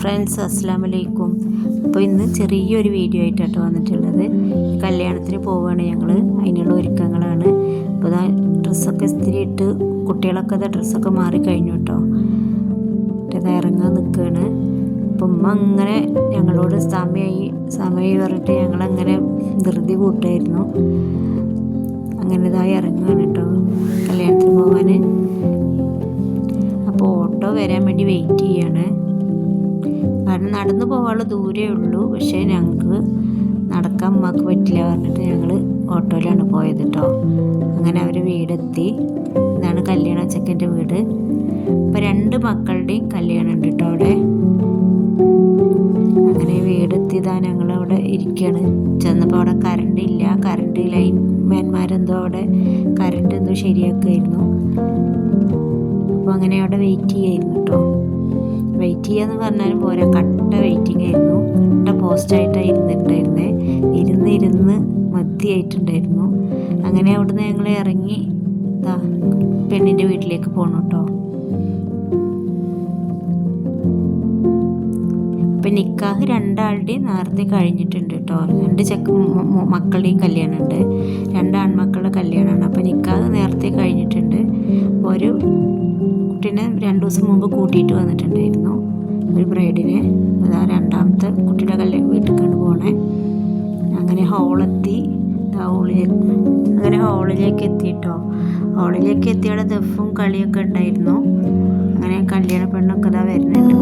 Friends, അസ്സലാമു അലൈക്കും. അപ്പോൾ ഇന്ന് ചെറിയൊരു വീഡിയോ ആയിട്ടാണ് വന്നിട്ടുള്ളത്. കല്യാണത്തിന് പോവുകയാണ് ഞങ്ങൾ, അതിനുള്ള ഒരുക്കങ്ങളാണ്. അപ്പോൾ ഇതാ ഡ്രസ്സൊക്കെ ഇസ്തിരി ഇട്ട് കുട്ടികളൊക്കെ ഡ്രസ്സൊക്കെ മാറി കഴിഞ്ഞു കേട്ടോ. ഇത് ഇറങ്ങാൻ നിൽക്കുകയാണ്. അപ്പം ഉമ്മ അങ്ങനെ ഞങ്ങളോട് സമയമായി പറഞ്ഞിട്ട് ഞങ്ങളങ്ങനെ ധൃതി കൂട്ടായിരുന്നു. അങ്ങനെ ഇതായി ഇറങ്ങുകയാണ് കേട്ടോ കല്യാണത്തിന് പോകാൻ. അപ്പോൾ ഓട്ടോ വരാൻ വേണ്ടി വെയിറ്റ് ചെയ്യാണ്. കാരണം നടന്നു പോകാനുള്ള ദൂരമേ ഉള്ളൂ, പക്ഷേ ഞങ്ങൾക്ക് നടക്കാൻ ഉമ്മാക്ക് പറ്റില്ല പറഞ്ഞിട്ട് ഞങ്ങൾ ഓട്ടോയിലാണ് പോയത് കേട്ടോ. അങ്ങനെ അവർ വീടെത്തി. ഇതാണ് കല്യാണ ചെക്കൻ്റെ വീട്. അപ്പോൾ 2 മക്കളുടെയും കല്യാണം ഉണ്ട് കേട്ടോ അവിടെ. അങ്ങനെ വീടെത്തിയതാണ് ഞങ്ങളവിടെ ഇരിക്കുകയാണ്. ചെന്നപ്പോൾ അവിടെ കറണ്ട് ലൈൻമാൻമാരെന്തോ അവിടെ കറണ്ട് എന്തോ ശരിയാക്കുമായിരുന്നു. അപ്പോൾ അങ്ങനെ അവിടെ വെയിറ്റ് ചെയ്യായിരുന്നു കേട്ടോ. വെയിറ്റ് ചെയ്യാന്ന് പറഞ്ഞാലും പോരാ, കട്ട വെയിറ്റിംഗ് ആയിരുന്നു. കട്ട പോസ്റ്റായിട്ടാണ് ഇരുന്നിട്ടുണ്ടായിരുന്നേ. ഇരുന്ന് മതിയായിട്ടുണ്ടായിരുന്നു. അങ്ങനെ അവിടുന്ന് ഞങ്ങൾ ഇറങ്ങി പെണ്ണിൻ്റെ വീട്ടിലേക്ക് പോകണം കേട്ടോ. അപ്പം നിക്കാഹ് 2 ആളുടെയും നേരത്തെ കഴിഞ്ഞിട്ടുണ്ട് കേട്ടോ. 2 മക്കളുടെയും കല്യാണമുണ്ട്, 2 ആൺമക്കളുടെ കല്യാണമാണ്. അപ്പം നിക്കാഹ് നേരത്തെ കഴിഞ്ഞിട്ടുണ്ട്. ഒരു കുട്ടീനെ 2 ദിവസം മുമ്പ് കൂട്ടിയിട്ട് വന്നിട്ടുണ്ടായിരുന്നു, ഒരു ബ്രൈഡിനെ. അതാ 2ാമത്തെ കുട്ടിയുടെ വീട്ടിലേക്കാണ് പോണേ. അങ്ങനെ ഹോളിലേക്ക് എത്തിയിട്ടോ. ഹോളിലേക്ക് എത്തിയുടെ ദഫും കളിയൊക്കെ ഉണ്ടായിരുന്നു. അങ്ങനെ കല്യാണ പെണ്ണൊക്കെ ഇതാ വരുന്നുണ്ട്.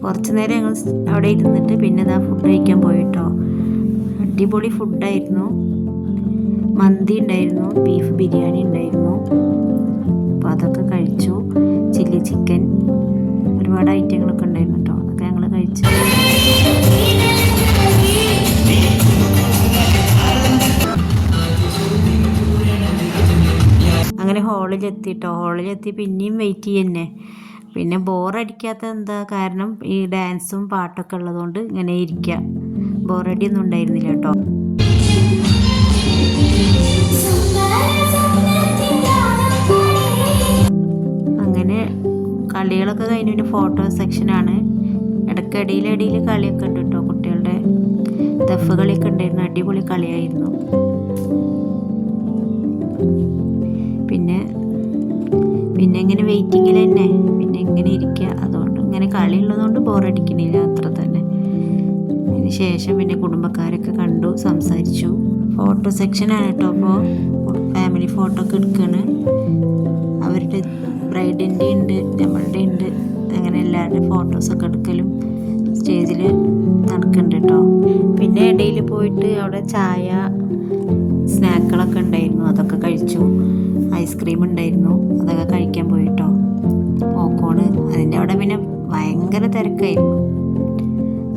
കുറച്ച് നേരം ഞങ്ങൾ അവിടെ ഇരുന്നിട്ട് പിന്നെ ഫുഡ് കഴിക്കാൻ പോയിട്ടോ. അടിപൊളി ഫുഡായിരുന്നു. മന്തി ഉണ്ടായിരുന്നു, ബീഫ് ബിരിയാണി ഉണ്ടായിരുന്നു. അപ്പോൾ അതൊക്കെ കഴിച്ചു. ചില്ലി ചിക്കൻ, ഒരുപാട് ഐറ്റങ്ങളൊക്കെ ഉണ്ടായിരുന്നു കേട്ടോ. അതൊക്കെ ഞങ്ങൾ കഴിച്ചു. അങ്ങനെ ഹോളിലെത്തി പിന്നെയും വെയിറ്റ് ചെയ്യുന്നേ. പിന്നെ ബോറടിക്കാത്ത എന്താ കാരണം, ഈ ഡാൻസും പാട്ടൊക്കെ ഉള്ളതുകൊണ്ട് ഇങ്ങനെ ഇരിക്കുക. ബോറടിയൊന്നും ഉണ്ടായിരുന്നില്ല കേട്ടോ. അങ്ങനെ കളികളൊക്കെ കഴിഞ്ഞ് പിന്നെ ഫോട്ടോ സെക്ഷനാണ്. ഇടയിൽ കളിയൊക്കെ ഉണ്ട് കേട്ടോ. കുട്ടികളുടെ ദഫ് കളിയൊക്കെ ഉണ്ടായിരുന്നു. അടിപൊളി കളിയായിരുന്നു. പിന്നെ ഇങ്ങനെ വെയിറ്റിങ്ങിൽ തന്നെ പിന്നെ ഇങ്ങനെ ഇരിക്കുക. അതുകൊണ്ട് ഇങ്ങനെ കളി ഉള്ളതുകൊണ്ട് ബോറടിക്കണില്ല അത്ര തന്നെ. അതിന് ശേഷം പിന്നെ കുടുംബക്കാരൊക്കെ കണ്ടു, സംസാരിച്ചു. ഫോട്ടോ സെക്ഷനാണ് കേട്ടോ. അപ്പോൾ ഫാമിലി ഫോട്ടോ ഒക്കെ എടുക്കുകയാണ്. അവരുടെ ബ്രൈഡിൻ്റെ ഉണ്ട്, നമ്മളുടെ ഉണ്ട്. അങ്ങനെ എല്ലാവരുടെയും ഫോട്ടോസൊക്കെ എടുക്കലും സ്റ്റേജിൽ നടക്കുന്നുണ്ട് കേട്ടോ. പിന്നെ ഇടയിൽ പോയിട്ട് അവിടെ ചായ സ്നാക്കുകളൊക്കെ ഉണ്ടായിരുന്നു, അതൊക്കെ കഴിച്ചു. ഐസ്ക്രീം ഉണ്ടായിരുന്നു, അതൊക്കെ കഴിക്കാൻ പോയിട്ടോ. പോക്കോണ് അതിൻ്റെ അവിടെ പിന്നെ ഭയങ്കര തിരക്കായിരുന്നു.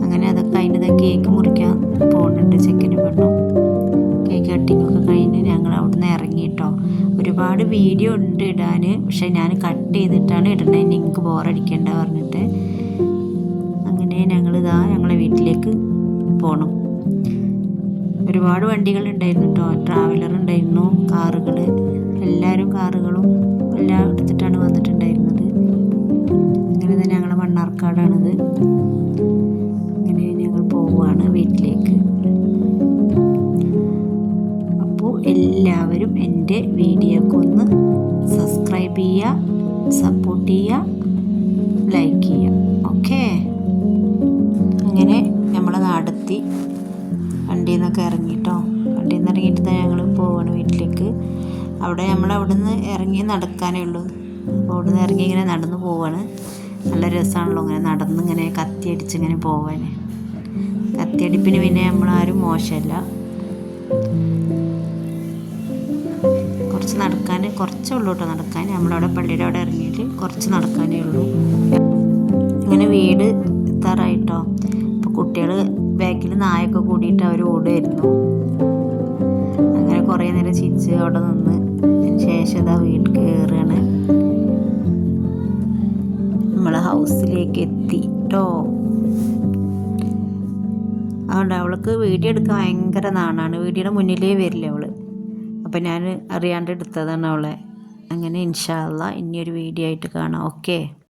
അങ്ങനെ അതൊക്കെ കഴിഞ്ഞത് കേക്ക് മുറിക്കാൻ പോകുന്നുണ്ട് ചെക്കനും പെണ്ണും. കേക്ക് കട്ടിങ്ങൊക്കെ കഴിഞ്ഞ് ഞങ്ങൾ അവിടെ നിന്ന് ഇറങ്ങിയിട്ടോ. ഒരുപാട് വീഡിയോ ഉണ്ട് ഇടാൻ, പക്ഷെ ഞാൻ കട്ട് ചെയ്തിട്ടാണ് ഇടണത്. എനിക്ക് ബോറടിക്കേണ്ട പറഞ്ഞിട്ട് അങ്ങനെ ഞങ്ങളെ വീട്ടിലേക്ക് പോകണം. ഒരുപാട് വണ്ടികളുണ്ടായിരുന്നു കേട്ടോ. ട്രാവലർ ഉണ്ടായിരുന്നു, കാറുകൾ, കാറുകളും എല്ലാം എടുത്തിട്ടാണ് വന്നിട്ടുണ്ടായിരുന്നത്. അങ്ങനെ തന്നെ ഞങ്ങളുടെ മണ്ണാർക്കാടാണിത്. അങ്ങനെ ഞങ്ങൾ പോവുകയാണ് വീട്ടിലേക്ക്. അപ്പോൾ എല്ലാവരും എൻ്റെ വീഡിയോക്ക് ഒന്ന് സബ്സ്ക്രൈബ് ചെയ്യുക, സപ്പോർട്ട് ചെയ്യുക, ലൈക്ക് ചെയ്യുക. ഓക്കേ. അങ്ങനെ നമ്മളെ നാടെത്തി. വണ്ടിയിൽ നിന്നൊക്കെ ഇറങ്ങിയിട്ടോ. വണ്ടിയിൽ നിന്ന് ഇറങ്ങിയിട്ട് തന്നെ ഞങ്ങൾ പോവുകയാണ് വീട്ടിലേക്ക്. അവിടെ നിന്ന് ഇറങ്ങി നടക്കാനേ ഉള്ളൂ. അപ്പോൾ അവിടെ നിന്ന് ഇറങ്ങി ഇങ്ങനെ നടന്ന് പോവാണ്. നല്ല രസമാണല്ലോ ഇങ്ങനെ നടന്നിങ്ങനെ കത്തിയടിച്ച് ഇങ്ങനെ പോവാൻ. കത്തിയടിപ്പിന് പിന്നെ നമ്മളാരും മോശമല്ല. കുറച്ചേ ഉള്ളൂ കേട്ടോ നടക്കാൻ. നമ്മളവിടെ പള്ളിയുടെ അവിടെ ഇറങ്ങിയിട്ട് കുറച്ച് നടക്കാനേ ഉള്ളൂ. ഇങ്ങനെ വീട് എത്താറായിട്ടോ. അപ്പോൾ കുട്ടികൾ ബാക്കിൽ നായൊക്കെ കൂടിയിട്ട് അവർ ഓടുമായിരുന്നു. നേരം ചിരിച്ച് അവിടെ നിന്ന് ശേഷം ഇതാ വീട്ടിൽ കയറുകയാണ്. നമ്മളെ ഹൗസിലേക്ക് എത്തി കേട്ടോ. അതുകൊണ്ട് അവൾക്ക് വീഡിയോ എടുക്കാൻ ഭയങ്കര നാണാണ്. വീഡിയോയുടെ മുന്നിലേ വരില്ല അവൾ. അപ്പം ഞാൻ അറിയാണ്ട് എടുത്തതാണ് അവളെ. അങ്ങനെ ഇൻഷാ അല്ലാഹ് ഇനിയൊരു വീഡിയോ ആയിട്ട് കാണാം. ഓക്കെ.